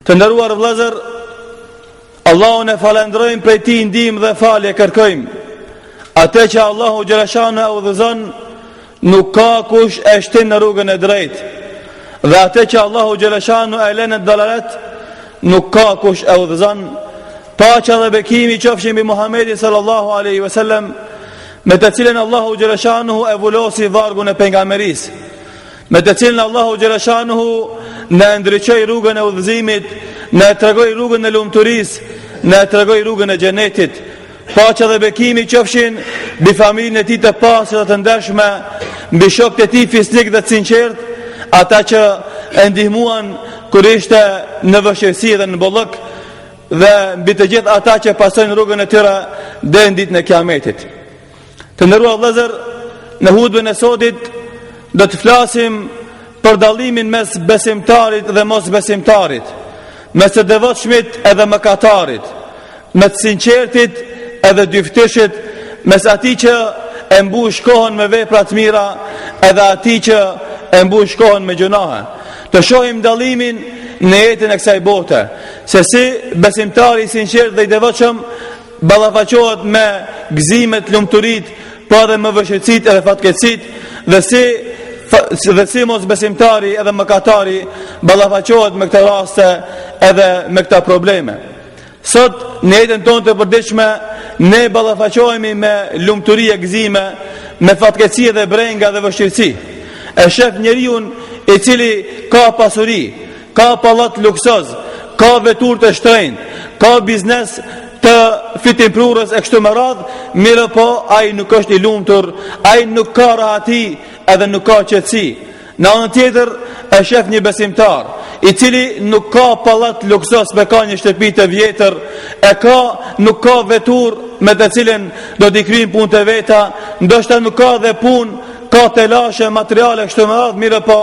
Të nderuar vëllezër, Allahun e falendrojmë, prej tij ndihmë dhe falje kërkojmë. Atë që Allahu xhaleshanu e udhëzon, nuk ka kush e shtin në rrugën e drejtë. Dhe atë që Allahu xhaleshanu e lën në dalalet, nuk ka kush e udhëzon. Paqja dhe bekimi qofshin mbi Muhamedit sallallahu alaihi wasallam, me të cilën Allahu xhaleshanu e vulosi vargun e pejgamberisë, me të cilën Allahu xhaleshanu në ndryqoj rrugën e udhëzimit, në tregoj rrugën e lumturisë, në tregoj rrugën e xhenetit. Paqja dhe bekimi qofshin mbi familjen e tij të pastër dhe të ndershme, mbi shokët e tij fisnik dhe të sinqert, ata që e ndihmuan kur ishte në vështirësi dhe në bollëk, dhe mbi të gjithë ata që pasojnë rrugën e tyre deri në ditën e Kiametit. Të nderuar vëllezër, në hutbën e sotit do të flasim për dallimin mes besimtarit dhe mos besimtarit, mes të devotshmit edhe mëkatarit, mes të sinqertit edhe dyftishit, mes atij që e mbush kohën me vepra të mira edhe atij që e mbush kohën me gjunahe. Të shohim dallimin në jetën e kësaj bote, se si besimtari i sinqert dhe i devotshëm ballafaqohet me gëzimet, lumturit, po edhe me vështirësitë edhe fatkeqësitë, dhe si mos besimtari edhe mëkatari ballafaqohet me këto raste edhe me këta probleme. Sot në jetën tonë të përditshme ne ballafaqohemi me lumturi e gëzime, me fatkeqësi dhe brenga dhe vështirësi. E shef njeriu i cili ka pasuri, ka pallat luksoz, ka vetur të shtrenjtë, ka biznes të fitimprurës e kështu me radhë, mirë po ai nuk është i lumtur, ai nuk ka rahati edhe nuk ka qetësi. Në anën tjetër e shef një besimtar i cili nuk ka pallat luksos, me ka një shtëpi të vjetër, nuk ka vetur me të cilën do t'i kryejnë punë të veta, ndoshta nuk ka dhe punë, ka telashe materiale kështu me radhë, mirë po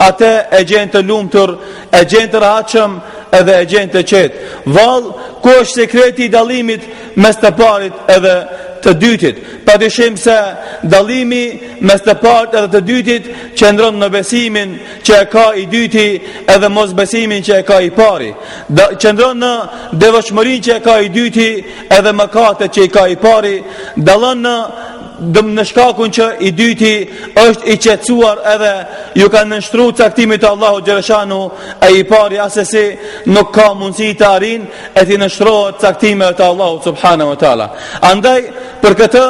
atë e gjen të lumtur, e gjen të rahatshëm edhe e gjen të qetë. Vallë, ku është sekreti i dallimit mes të parit edhe të dytit? Padyshim se dallimi mes të parit edhe të dytit qëndron në besimin që e ka i dyti edhe mos besimin që e ka i pari. Qëndron në devotshmërinë që e ka i dyti edhe mëkatet që i ka i pari. Dallon në shkakun që i dyti është i qetësuar edhe ju ka nënshtruar caktimit të Allahu xhaleshanu, e i pari asesi nuk ka mundësi të arrijë e të nënshtrohet caktimet të Allahu subhanahu wa taala. Andaj për këtë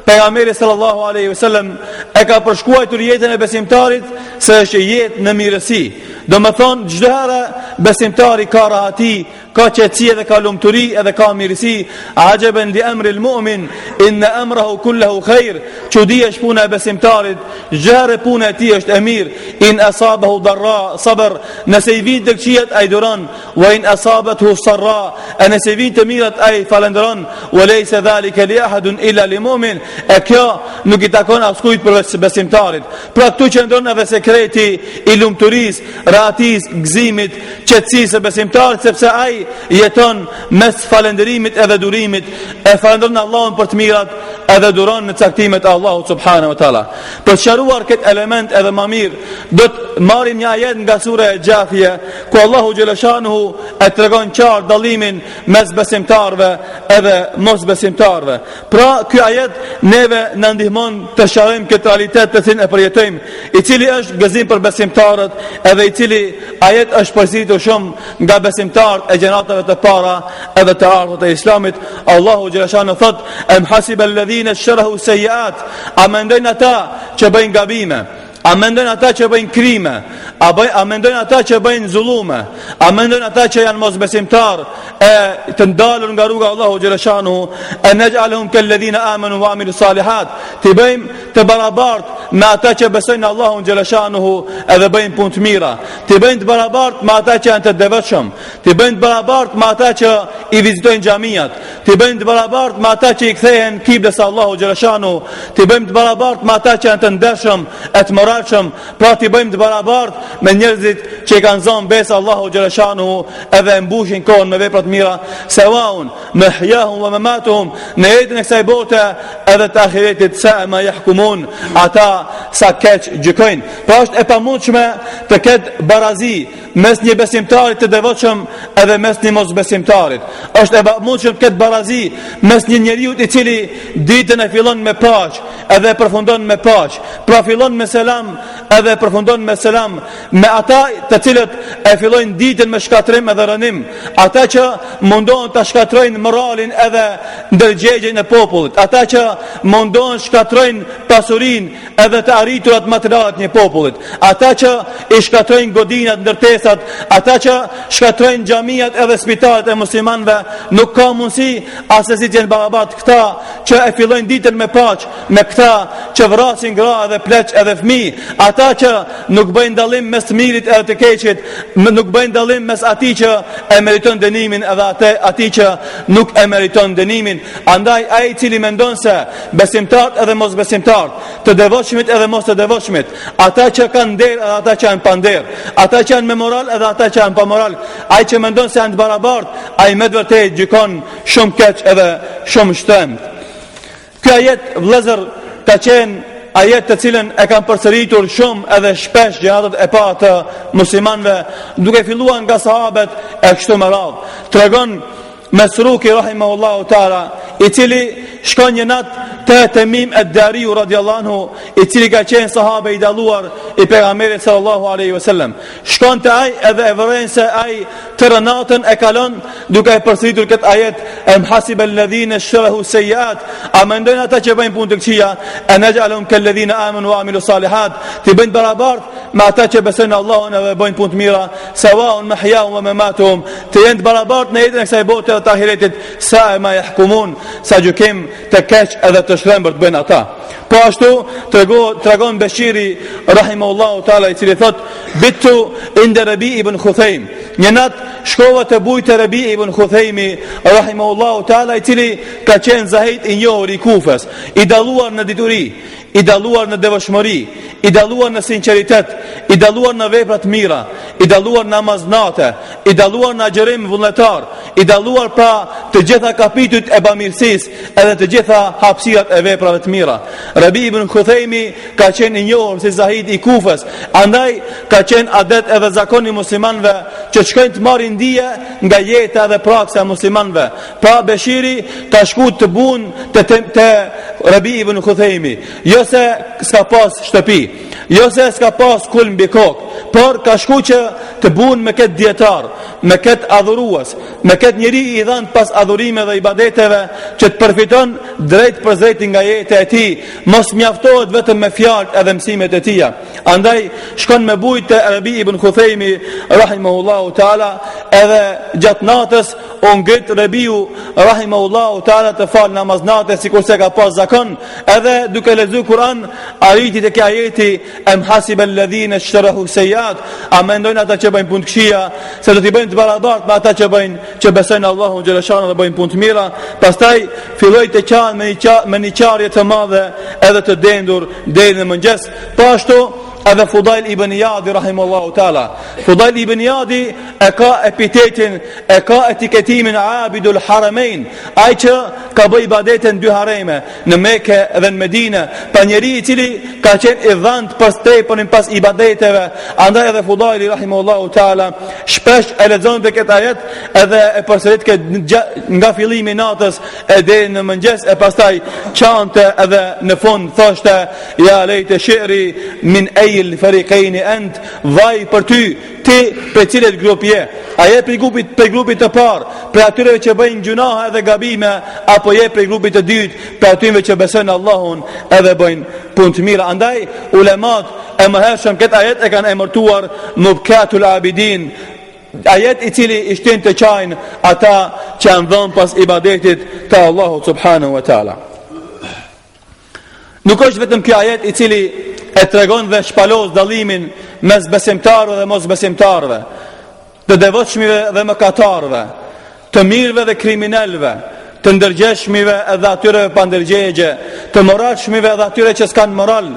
pejgamberi sallallahu alaihi wasallam e ka përshkruar jetën e besimtarit se është jetë në mirësi. Do më thonë, çdo herë besimtari ka rahati, ka qetësi edhe ka lumturi edhe ka mirësi. Ajaban li amri al-mu'min inna amrahu kulluhu khair. Çudi është puna e besimtarit, çdo herë puna e tij është e mirë. In asabahu darra sabr, nëse i vjen të këqijat ai duron, wa in asabathu sarra, nëse i vjen të mirat ai falendron, wa laysa dhalika li ahadin illa li mu'min. E kjo nuk i takon askujt për besimtarit. Pra këtu qëndron edhe sekreti i lumturisë, rahatis, gëzimit, qetësisë e besimtarit, sepse ai jeton mes falënderimit edhe durimit, e falëndron Allahun për të mirat edhe duron në caktimet e Allahut subhanahu wa taala. Për sqaruar këtë element edhe më mirë, do të marrim një ajet nga sura e Jathia, ku Allahu xhaleshanuhu e tregon qartë dallimin mes besimtarëve edhe mos besimtarëve. Pra ky ajet neve na ndihmon të shohim këtë realitet të cilin e përjetojmë, i cili është gëzim për besimtarët, edhe i cili ajet është përzitur shumë nga besimtarët e gjenatave të para edhe të ardhët e Islamit. Allahu xhaleshanuhu thot: "Em hasiba alladhina sharahu sayyi'at", a mendojnë ata që bëjnë gabime, a mendojnë ata që bëjnë krime, a mendojnë ata që bëjnë zullume, a mendojnë ata që janë mosbesimtar e të ndalur nga rruga Allahu xhaleshanuhu, e nej'aluhum kalladhina amanu wa amilu salihat, të bëjmë të barabart me ata që besojnë në Allahun xhaleshanuhu edhe bëjnë punë të mira, të bëjmë të barabart me ata që janë të devotshëm, të bëjmë të barabart me ata që i vizitojnë xhamiat, t'i bëjmë të barabartë me ata që i kthehen kiblës Allahu xhaleshanu, t'i bëjmë të barabartë me ata që janë të ndershëm e të moralshëm, pra t'i bëjmë të barabartë me njerëzit që i kanë zonë besë Allahu xhaleshanu edhe mbushin kohën me vepra të mira, sawaun mahyahum wa mamatuhum, në jetën e kësaj bote edhe të ahiretit, sa ma yahkumun, ata sa keq gjykojnë. Pra është e pamundshme të ketë barazi mes një besimtarit të devotshëm edhe mes një mosbesimtarit. Është e pamundshme të ketë barazi mes një njeriu i cili ditën e fillon me paqë edhe përfundon me paqë, pra fillon me selam edhe përfundon me selam, me ata të cilët e fillojnë ditën me shkatrim edhe rënim, ata që mundohen të shkatrojnë moralin edhe ndërgjegjen e popullit, ata që mundohen shkatrojnë pasurinë edhe të arriturat materiale të një popullit, ata që i shkatrojnë godinat, ndërtesat, ata që shkatrojnë xhamiat edhe spitalet e muslimanëve, nuk ka mundësi asesi të jenë barabartë këta që e fillojnë ditën me paqë, me këta që vrasin gra edhe pleq edhe fëmijë, ata që nuk bëjnë dallim mes mirit edhe të keqit, nuk bëjnë dallim mes atij që e meriton dënimin edhe atij që nuk e meriton dënimin. Andaj ai i cili mendon se besimtarët edhe mosbesimtarët, të devotshmit edhe mos të devotshmit, ata që kanë nder edhe ata që janë pa nder, ata që janë me moral edhe ata që janë pa moral, ai që mendon se janë të barabartë, ai me të vërtetë gjykon shumë keq edhe shumë shtrenjtë. Ky ajet vëllezër ka qenë ajet të cilën e kanë përsëritur shumë edhe shpesh gjeneratët e parë të muslimanëve, duke filluar nga sahabët e kështu me radhë. Tregon Mesruki rahimahullahu taala, i cili shkon një natë te Temim ad-Dariu radiallahu anhu, i cili ka qenë sahabe i dalluar i pejgamberit sallallahu alaihi wasallam. Shkon te ai edhe e vëren se ai tërë natën e kalon duke e përsëritur këtë ajet, em hasib alladhina shrahu sayyiat, a mendojnë ata që bëjnë punë të këqija, anaj'alhum kalladhina amanu wa amilu salihat, ti bëjnë barabart me ata që besojnë Allahun edhe bëjnë punë të mira, sawaun mahyahum wa mamatuhum, ti janë barabart në jetën e kësaj bote dhe të ahiretit, sa ma yahkumun, sa gjykim të keq edhe të shrembërt bëjnë ata. Po ashtu tregon Beshiri rahimahullahu taala, i cili thot bitu inda Rabi ibn Khuthaym, një natë shkova të bujt e Rabi ibn Khuthaymi rahimahullahu taala, i cili ka qenë zahid i njohur i Kufës, i dalluar në dituri, i dalluar në devotshmëri, i dalluar në sinqeritet, i dalluar në vepra të mira, i dalluar në namaznate, i dalluar në agjerim vullnetar, i dalluar pra të gjitha kapitujt e bamirësisë edhe të gjitha hapësirat e veprave të mira. Rabi ibn Khuthaymi ka qenë i njohur si zahid i Kufës, andaj ka qenë adet edhe zakoni muslimanëve që shkojnë të marrin dije nga jeta dhe praksa e muslimanëve. Pra Beshiri ka shku të bun te Rabi ibn Khuthaymi, jo se s'ka pas shtëpi, jo se s'ka pas kul mbi kokë, por ka shku që të bun me këtë dietar, me këtë adhurues, me këtë njeri i dhënë pas adhurime dhe ibadeteve, që të përfiton drejt për drejt nga jeta e tij, mos mjaftohet vetëm me fjalët edhe mësimet e tija. Andaj shkon me bujt te Rabi ibn Khuthaymi rahimahullahu taala, edhe gjatë natës u ngrit Rabiu rahimahullahu taala të fal namaznate sikurse ka pas zakon, edhe duke lexuar Kur'an arriti te ajeti em hasib alladhina ishtarahu sayyiat, a mendojnë ata që bëjnë punë të këqija se do t'i bëjnë të barabartë me ata që besojnë Allahun xhaleshanu dhe bëjnë punë të mira. Pastaj filloi të qanë me një qarje të madhe edhe të dendur deri në mëngjes. Po ashtu edhe Fudail ibn Iyadi rahimahullahu taala. Fudail ibn Iyadi e ka epitetin, e ka etiketimin Abidul Haramain, ai që ka bëj ibadete në dy hareme, në Mekë dhe në Medinë, pa njeri i cili ka qenë i dhënë pas tepërin pas ibadeteve. Andaj edhe Fudaili rahimahullahu taala shpesh e lexonte këtë ajet edhe e përsërit nga fillimi i natës e deri në mëngjes, e pastaj çante edhe në fund thoshte ya lejte shi'ri min il fariqain ant, vaj për ty, ti për cilët grup je, a je për grupit të parë, për atyre që bëjnë gjunahe edhe gabime, apo je për grupit të dytë, për atyre që besojnë Allahun edhe bëjnë punë të mira. Andaj ulemat e mëhershëm këtë ajet e kanë emërtuar Mubkatul Abidin, ajet i cili i shtin të qajnë ata që janë dhënë pas ibadetit të Allahut subhanahu wa taala. Nuk është vetëm ky ajet i cili e tregon dhe shpalos dallimin mes besimtarëve dhe mosbesimtarëve, të devotshmive dhe mëkatarëve, të mirëve dhe kriminalëve, të ndërgjeshmive edhe atyre pa ndërgjegje, të moralshmive edhe atyre që s'kan moral,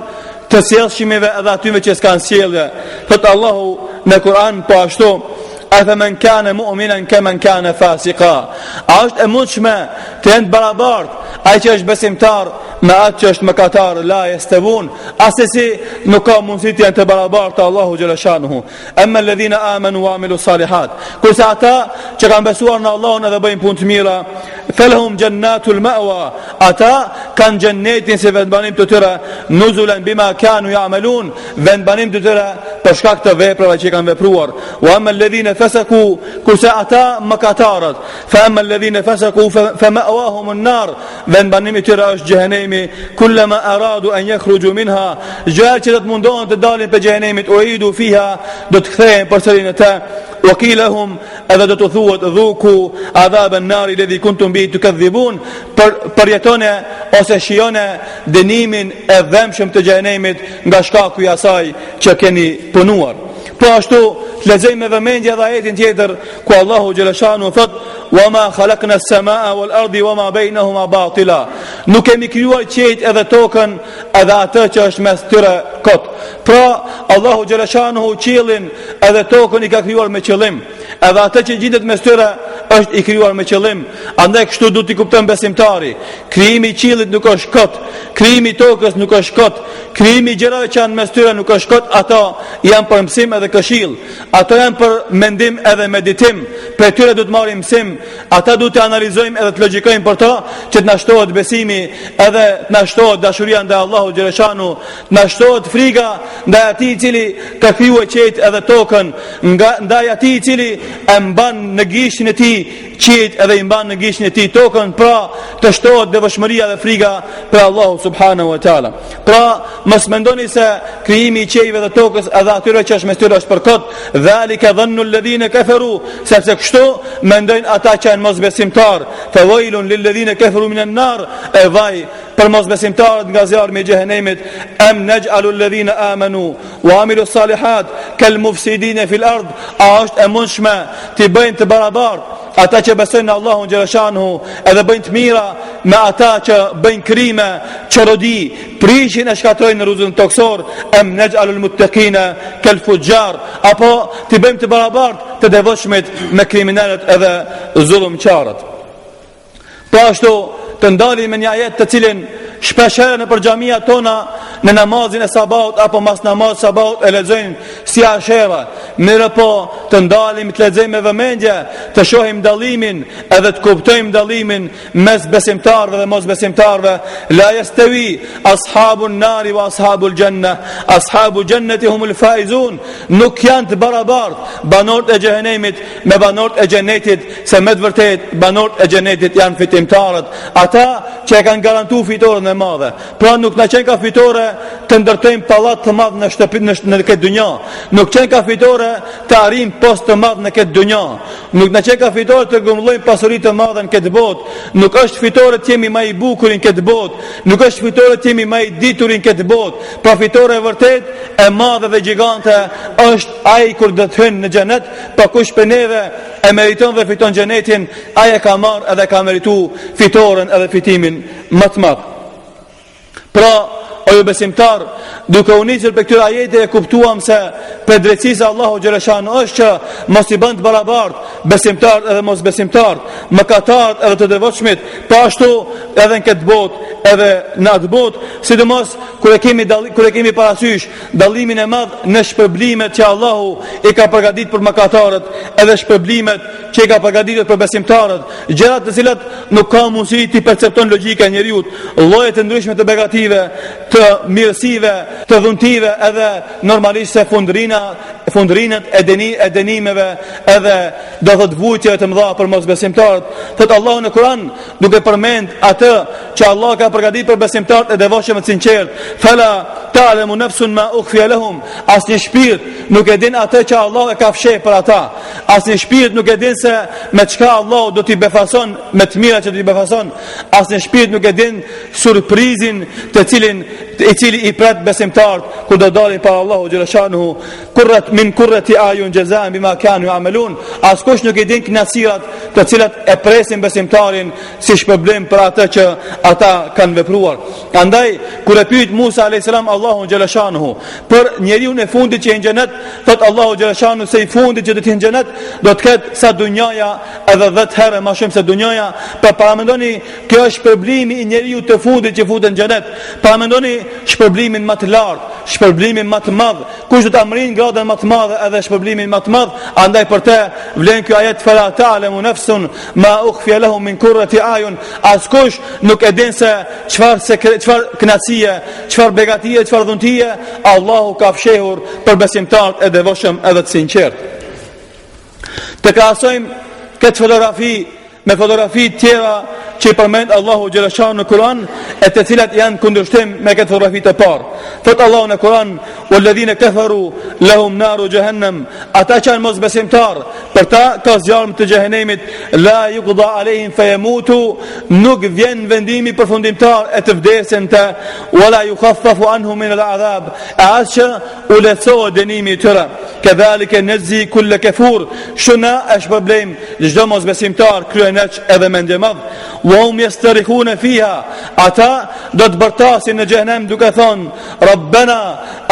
të sjellshmive edhe atyre që s'kan sjellje. Thot Allahu në Kur'an po ashtu: "Afaman kana mu'minan kaman kana fasiqa." A është e mundshme të jenë barabart ai që është besimtar me atë që është mëkatar? La yastawun. Asesi nuk ka mundësi të jenë të barabartë. Allahu xhalla shanuhu. Amma alladhina amanu wa amilu salihat, kurse ata që kanë besuar në Allahun edhe bëjnë punë të mira, falahum jannatul ma'wa, ata kanë xhennetin si vendbanim të tyre, nuzulan bima kanu ya'malun, vendbanim të tyre për shkak të veprave që kanë vepruar. Wa amma alladhina fasaku, kurse ata mëkatarët, fa amma alladhina fasaku fa ma'wahum an-nar, vendbanimi i tyre është xhehenemi. Kullama aradu an yakhruju minha, gjallë që do të mundohen të dalin për xhehenemit, uidu fiha, do të kthehen përsëri në të. Wakilahum, edhe do të thuhet dhuku adhab an-nar alladhi kuntum bihi tukadhibun, përjetone ose shijone dënimin e dhëmshëm të xhehenemit nga shkaku i asaj që keni punuar. Po ashtu lexojmë me vëmendje edhe ajetin tjetër ku Allahu xhalla shanu thot: "Wama khalaqna as-samaa wal-ardi wama baynahuma batila." Nuk kemi krijuar qiejt edhe tokën edhe atë që është mes tyre kot. Pra Allahu xhalla shanu qiellin edhe tokën i ka krijuar me qëllim, edhe atë që gjendet mes tyre është i krijuar me qëllim. Andaj kështu duhet t'i kupton besimtari: krijimi i qiellit nuk është kot, krijimi i tokës nuk është kot, krijimi i gjërave që janë mes tyre nuk është kot. Ato janë për mësim edhe këshill, ato janë për mendim edhe meditim. Për tyre duhet marrim mësim, ata duhet të analizojmë edhe të logjikojmë për to, që të na shtohet besimi, edhe të na shtohet dashuria ndaj Allahut xhaleshanu, të na shtohet frika ndaj atij i cili ka krijuar qiejt edhe tokën, ndaj atij i cili e mban në gishtin e tij qiejt edhe i mban në gishtin e tij tokën. Pra të shtohet devotshmëria dhe frika për Allahu subhanahu wa taala. Pra mos mendoni se krijimi i qiejve dhe tokës edhe atyre që është mes tyre është për kot. Dhalika dhannu alladhina kafaru, sepse kështu mendojnë ata që janë mosbesimtar. Fa wailun lil ladhina kafaru minan nar, e vaj për mosbesimtarët nga zjarmi i xhehenemit. Am naj'alu alladhina amanu wa amilu salihat kal mufsidin fil ard, a është e mundshme të bëjmë të barabartë ata që besojnë në Allahun xhaleshanhu edhe bëjnë të mira me ata që bëjnë krime, çorodi, prishin e shkatrojnë në rrugën toksor? Am naj'alul muttaqina kal fujjar, apo të bëjmë të barabartë të devotshmit me kriminalët edhe zullumçarët? Po ashtu të ndalim me një ajet të cilin shpeshherë në për xhamia tona në namazin e sabaut apo mas namaz sabaut e lexojnë si ashera. Mirë po të ndalim, të lexojmë me vëmendje, të shohim dallimin edhe të kuptojmë dallimin mes besimtarëve dhe mosbesimtarëve. La yastawi ashabun nari wa ashabul janna, ashabul jannati humul faizun. Nuk janë të barabartë banorët e xhehenemit me banorët e xhenetit, se me të vërtet banorët e xhenetit janë fitimtarët, ata që e kanë garantuar fitoren e madhe. Pra nuk na qenë ka fitore të ndërtojmë pallat të madh në shtëpi në këtë dynjë. Nuk qenë ka fitore të arrijmë post të madh në këtë dynjë. Nuk na qenë ka fitore të grumbullojmë pasuri të madhe në këtë botë. Nuk është fitore të jemi më i bukur në këtë botë. Nuk është fitore të jemi më i ditur në këtë botë. Pra fitore e vërtet e madhe dhe gjigante është ai kur do të hyjnë në xhenet, pa kush për neve e meriton dhe fiton xhenetin, ai e ka marrë edhe ka merituar fitoren edhe fitimin më të madh. Pra, o ju besimtar, duke u nisur për këtyre ajete e kuptuam se për drejtësisë Allahu xhaleshanu është që mos i bën të barabartë besimtarët edhe mos besimtarët, mëkatarët edhe të devotshmit, po ashtu edhe në këtë botë edhe në atë botë, sidomos kur e kemi parasysh dallimin e madh në shpërblimet që Allahu i ka përgatitur për mëkatarët edhe shpërblimet që i ka përgatitur për besimtarët, gjëra të cilat nuk ka mundësi ti percepton logjika e njeriu, lloje të ndryshme të begative, të mirësive, të dhuntive, edhe normalisht se fundrinat e dënimeve edhe do thot vujtjeve të mëdha për mosbesimtarët. Thot Allahu në Kur'an, duke përmend atë që Allah ka përgatitur për besimtarët e devotshëm të sinqert: "Fala ta'lamu nafsun ma ukhfiya lahum, asnjë shpirt nuk e din atë që Allah e ka fshehur për ata, asnjë shpirt nuk e din se me çka Allah do t'i befason, me të mira që do t'i befason, asnjë shpirt nuk e din surprizin i cili i pret besimtarët kur do dalin para Allahu xhaleshanuhu, kurrati ayun jazaan bima kanu ya'malun. Askush nuk e din kënaqësirat të cilat e presin besimtarin si shpërblim për atë që ata kanë vepruar. Andaj kur e pyet Musa alayhis salam Allahu xhaleshanuhu për njeriu në fundit që në xhenet, thot Allahu xhaleshanuhu se i fundit që do të në xhenet do të ketë sa dunjaja edhe 10 herë më shumë se dunjaja. Paramendoni, kjo është shpërblimi i njeriu të fundit që futet në xhenet. Paramendoni shpërblimin më të lartë, shpërblimin më të madh. Kush do të amrin gradën më të madhe edhe shpërblimin më të madh, andaj për të vlen ky ajet fala ta'lamu nafsun ma ukhfiya lahum min qurrati ayun. Askush nuk e din se çfarë kënaqësie, çfarë begatie, çfarë dhuntie Allahu ka fshehur për besimtarët e devotshëm edhe të sinqertë. Të krahasojmë këtë fotografi me fotografi tjera që i përmend Allahu xhaleshanu në Kur'an, e të cilat janë kundërshtim me këtë fotografi të parë. Thot Allahu në Kur'an: "Walladhina kafaru lahum naru jahannam", ata që janë mosbesimtar, për ta ka zjarm të xhehenemit, la yuqda alehim fayamutu, nuk vjen vendimi përfundimtar e të vdesin të, wala yukhaffafu anhum min al'adhab, as që u lehtësohet dënimi i tyre. Kadhalika najzi kull kafur, shuna është problem çdo mosbesimtar kryeneç edhe mendje madh. Wa hum yastarihuna fiha, ata do të bërtasin në xhehenem duke thonë: Rabbana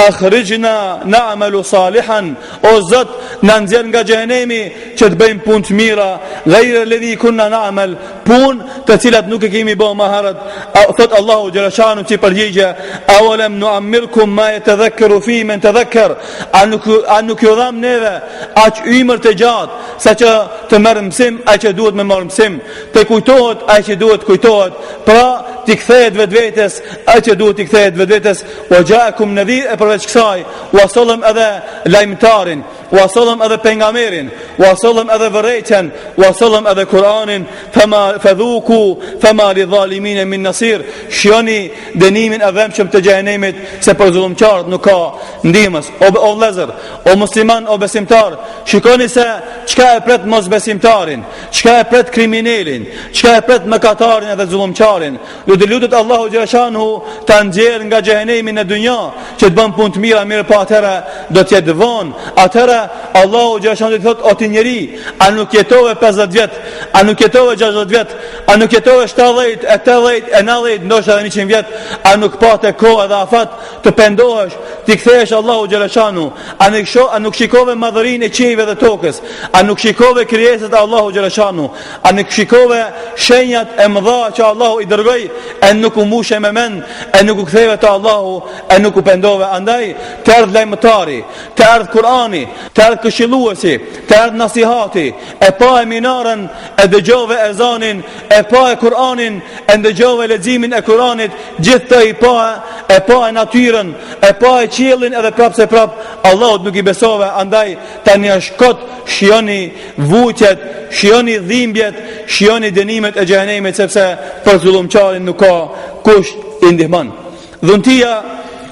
akhrijna na'malu salihan, o Zot na nxjerr nga xhehenemi që të bëjmë punë të mira, ghayra alladhi kunna na'mal, punë të cilat nuk e kemi bërë më herët. Thot Allahu xhaleshanu ti përgjigje: awalam nu'ammirkum ma yatadhakkaru fi man tadhakkar, a nuk ju dham neve aq ymër të gjatë sa që të merr mësim ai që duhet me marr mësim, të kujtohet ai që duhet kujtohet, pra t'i kthehet vetvetes ai që duhet t'i kthehet vetvetes. Wa ja'akum nadhir, e përveç kësaj wa sallam edhe lajmtarin, wa sallam edhe pejgamberin, wa sallam edhe vërejtjen, wa sallam edhe Kur'anin, fadhuku fama lidhalimin min nasir, shihoni dënimin e dhëmshëm të xhehenemit, se për zullumqtarët nuk ka ndihmës. O vëllezër, o musliman, o besimtar, shikoni se çka e pret mosbesimtarin, çka e pret kriminalin, çka e pret mëkatarin edhe zullumqtarin. Ju lutet Allahu xhaleshanu ta nxjerr nga xhehenemi në dynja që të bën punë të mira, mirë po atëra do të jetë vonë. Atëra Allahu xhaleshanu do të thotë: o ti njeri, a nuk jetove 50 vjet, a nuk jetove 60 vjet, a nuk jetove 70, 80, 90, ndoshta edhe 100 vjet, a nuk pate kohë dhe afat të pendohesh, ti kthehesh Allahu xhaleshanu, a nuk shikove madhërinë e qiejve dhe tokës, a nuk shikove krijesat e Allahu xhaleshanu, a nuk shikove shenjat e mëdha që Allahu i dërgoi, e nuk u mushe me mend, e nuk u ktheve te Allahu, e nuk u pendove. Andaj të erdh lajmëtari, të erdh Kur'ani, të erdh këshilluesi, të erdh nasihati, e pa e minaren, e dëgjove ezanin, e pa e Kur'anin, e dëgjove leximin e Kur'anit, gjithë të e pa e natyren, e pa e qiellin, edhe prap se prap Allahut nuk i besove. Andaj tani është kot, shihoni vujtjet, shihoni dhimbjet, shihoni dënimet e xhehenemit, sepse për zullumqtarin nuk ka kush i ndihmon. Dhuntia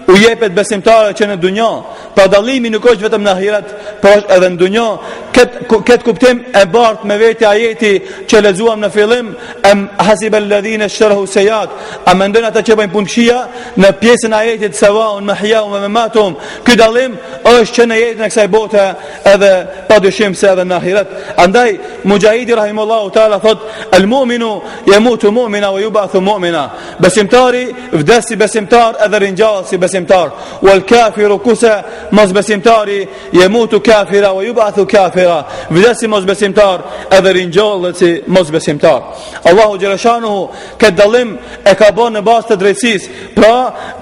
u jepet besimtarëve që në dunja, pa dallimi nuk është vetëm në ahiret, por është edhe në dunja. Këtë kuptim e bart me vetë ajeti që lexuam në fillim: am hasibal ladhina ishtarahu sayyiat, a mendojnë ata që bëjnë punë këqija, në pjesën e ajetit sawaun mahyahum wa mamatuhum. Ky dallim është që në jetën e kësaj bote edhe padyshim se edhe në ahiret. Andaj Mujahidi rahimullahu taala thot: al mu'minu yamutu mu'mina wa yub'athu mu'mina, besimtari vdes si besimtar edhe ringjall si besimtar, wal kafiru kusa, mosbesimtari yamutu kafira wa yub'athu kafira, vdes si mosbesimtar edhe ringjallet si mosbesimtar. Allahu xhaleshanuhu këtë dallim e ka bërë në bazë të drejtësisë, pra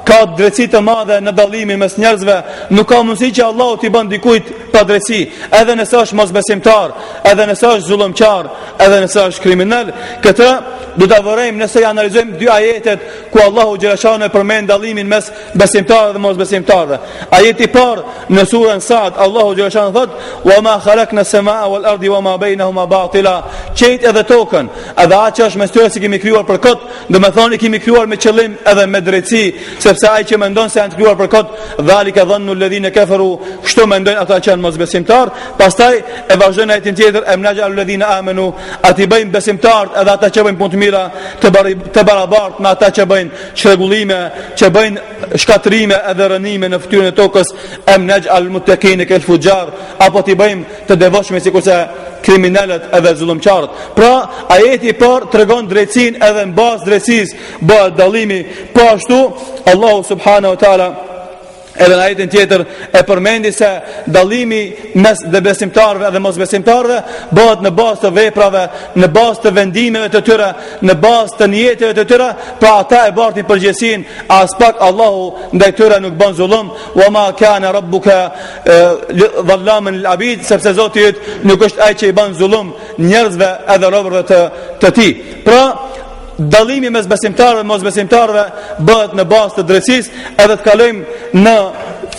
ka drejtësi të madhe në dallimin mes njerëzve. Nuk ka mundësi që Allahu t'i bën dikujt pa drejtësi, edhe nëse është mosbesimtar, edhe nëse është zullumqtar, edhe nëse është kriminal. Këtë do ta vërejmë nëse ja analizojmë dy ajetet ku Allahu xhaleshano përmend dallimin mes besimtarëve dhe mosbesimtarëve. Ajeti i parë në surën Sa'd, Allahu xhaleshano thot: "Wa ma khalaqna as-samaa wal ardi wa ma bainahuma batila." Qejt edhe tokën, edhe atë që është mes tyre si kemi krijuar për kot, do të thonë kemi krijuar me qëllim edhe me drejtësi, sepse ai që mendon se janë krijuar për kot, dhalika dhannu alladhina kafaru, kështu mendojnë ata që janë mosbesimtar. Pastaj e vazhdon ajetin tjetër: "Am naj'al alladhina amanu", ati bëjmë besimtarët edhe ata që bëjnë punë të mira të barabartë me ata që bëjnë shregullime, që bëjnë shkatrime edhe rënime në fytyrën e tokës. Am naj'al muttaqina kal fujar, apo ti bëjmë të devotshëm sikurse kriminalët edhe zullumçarët. Pra, ajeti i parë tregon drejtsinë edhe në bazë drejtësisë bëhet dallimi. Po ashtu Allahu subhanahu wa taala edhe në ajetin tjetër e përmendi se dallimi mes dhe besimtarëve dhe mosbesimtarëve bëhet në bazë të veprave, në bazë të vendimeve të tyre, në bazë të nijeteve të tyre. Pra ata e bartin përgjegjësinë, as pak Allahu ndaj tyre nuk bën zullum. Wa ma kana rabbuka dhallaman lil abid, sepse Zoti yt nuk është ai që i bën zullum njerëzve edhe robërve të tij. Pra dallimi mes besimtarëve dhe mosbesimtarëve bëhet në bazë të drejtësisë. Edhe të kalojmë në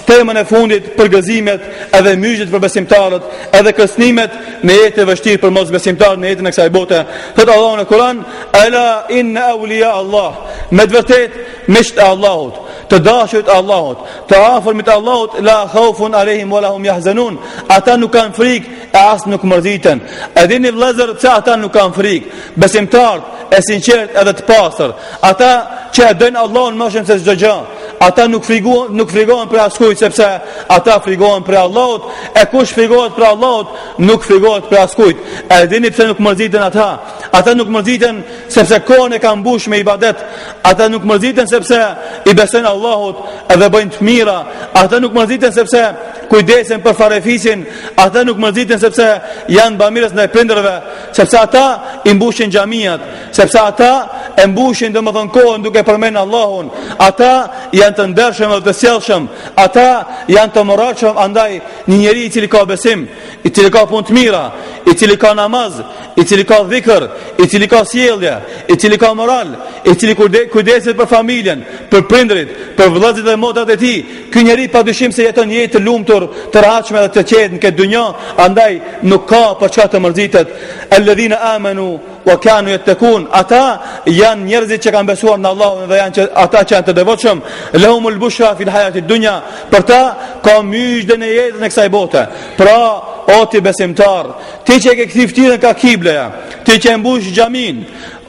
temën e fundit, për gëzimet edhe myshjet për besimtarët, edhe kërcënimet në jetë të vështirë për mosbesimtarët në jetën e kësaj bote. Thot Allahu në Kur'an: "Ala inna awliya Allah", me të vërtetë miqtë e Allahut, të dashurit e Allahut, të afërmit e Allahut, la khawfun alehim wala hum yahzanun, ata nuk kanë frikë e as nuk mërziten. E dini vëllezër pse ata nuk kanë frikë? Besimtarët e sinqert edhe të pastër, ata që e dojnë Allahun më shumë se çdo gjë, ata nuk frigohen për askujt, sepse ata frigohen për Allahut. E kush frigohet për Allahut nuk frigohet për askujt. E dini pse nuk mërziten ata? Ata nuk mërziten sepse kohën e kanë mbush me ibadet. Ata nuk mërziten sepse i besojnë Allahut edhe bëjnë të mira. Ata nuk mërziten sepse kujdesen për farefisin. Ata nuk mërziten sepse janë bamirës ndaj prindërve, sepse ata i mbushin xhamiat, sepse ata e mbushin domethënë kohën duke përmendur Allahun. Ata janë të ndershëm dhe të sjellshëm. Ata janë të moralshëm. Andaj një njeri i cili ka besim, i cili ka punë të mira, i cili ka namaz, i cili ka dhikr, i cili ka sjellje, i cili ka moral, i cili kujdeset për familjen, për prindrit, për vëllezërit dhe motrat e tij, ky njeri padyshim se jeton një jetë të lumtur, të rahatshme dhe të qetë në këtë dunjë. Andaj nuk ka për çka të mërzitet. Alladhina amanu wa kanu yattaqun, ata janë njerëzit që kanë besuar në Allahun dhe janë ata që janë të devotshëm. Lahumul bushra fil hayati dunya, për ta ka myshje në jetën e kësaj bote. Pra, o ti besimtar, ti që ke kthy fytyrën ka kibleja, ti që e mbush xhamin,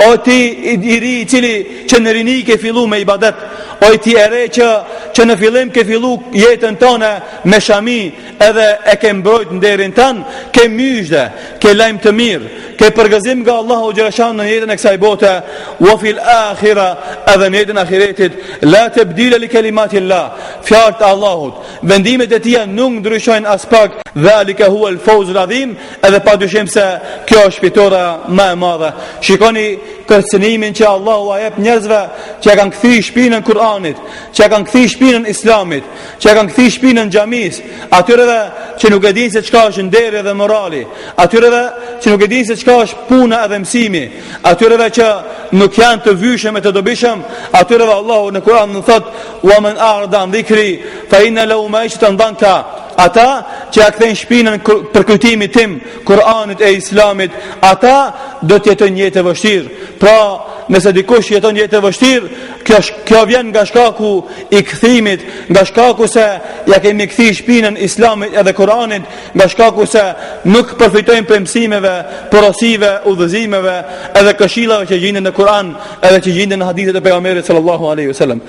o ti i ri i cili që në rini ke fillu me ibadet, o ti e re që në fillim ke fillu jetën tonë me shami edhe e ke mbrojt nderin tan, ke myshje, ke lajm të mirë, ke përgëzim nga Allahu xhaleshano në jetën e kësaj bote, wa fil akhirah, edhe në jetën e ahiretit. La tabdila li kalimatillah, fjalët e Allahut, vendimet e tij nuk ndryshojnë as pak. Dhalika huwa al-fawz al-azim, edhe padyshim se kjo është fitora më e madhe. Shikoni kërcënimin që Allahu a jep njerëzve që kanë kthy shpinën Kur'anit, që kanë kthy shpinën Islamit, që kanë kthy shpinën xhamis, atyreve që nuk e dinë se çka është nderi dhe morali, atyreve që nuk e dinë se çka është puna edhe mësimi, atyreve që nuk janë të vyshëm e të dobishëm, atyreve Allahu në Kur'an në thot: "Wa man a'rada an dhikri fa inna lahu ma'ishatan danka", ata që ja kthejnë shpinën për kujtimin tim, Kur'anit e Islamit, ata do të jetojnë jetë e vështirë. Pra, nëse dikush jeton jetë e vështirë, kjo vjen nga shkaku i kthimit, nga shkaku se ja kemi kthy shpinën Islamit edhe Kur'anit, nga shkaku se nuk përfitojmë për mësimeve, porosive, udhëzimeve edhe këshillave që gjenden në Kur'an edhe që gjenden në hadithet e pejgamberit sallallahu alaihi wasallam.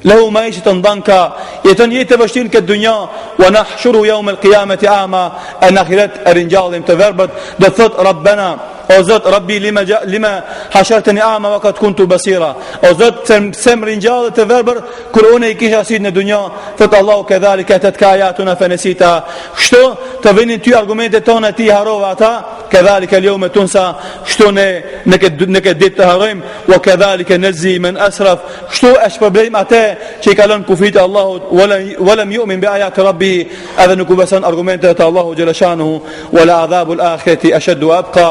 Lahu ma'ishatan danka, jeton jetë e vështirë këtë dunjë, wa nahshuru yawm al-qiyamati a'ma, an akhirat rinjallim të verbët, do thot Rabbana, o Zot, Rabbi lima hashartani a'ma wa qad kuntu basira. O Zot, se më ringjallë të verbër kur unë i kisha sytë në dunjë. Thot Allahu kedhalika tatka ayatuna fanasita. Kështu të vinin ty argumentet tona ti harrova ata, kedhalika al-yawma tunsa. Kështu në këtë ditë të harrojmë, wa kedhalika najzi man asraf. Kështu është problem atë që i kalon kufit e Allahut, wala yu'min bi ayati rabbi, edhe nuk u beson argumentet e Allahu xhaleshanu, wala adhabul akhirati ashaddu abqa.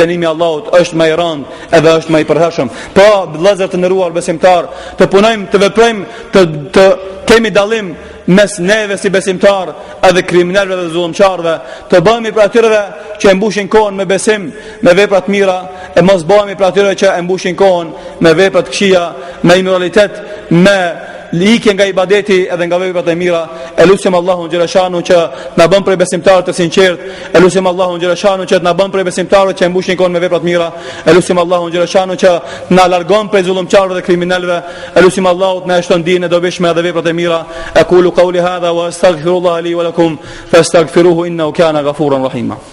dënimi i Allahut është më i rënd edhe është më i përhershëm. Po, vëllezër të nderuar besimtar, të punojmë, të veprojmë, të kemi dallim mes neve si besimtar edhe kriminalëve dhe zullumçarëve, të bëhemi për atyre që e mbushin kohën me besim, me vepra të mira, e mos bëhemi për atyre që e mbushin kohën me vepra të këqija, me immoralitet, me likje nga ibadeti edhe nga veprat e mira. E lutem Allahun xhaleshanu që na bën prej besimtarëve të sinqert, e lutem Allahun xhaleshanu që na bën prej besimtarëve që mbushin kohën me vepra të mira, e lutem Allahun xhaleshanu që na largon prej zullumçarëve dhe kriminalëve, e lutem Allahut na shton dinë e dobishme edhe veprat e mira. Aqulu qawli hadha wa astaghfirullaha li wa lakum fastaghfiruhu innahu kana ghafuran rahima.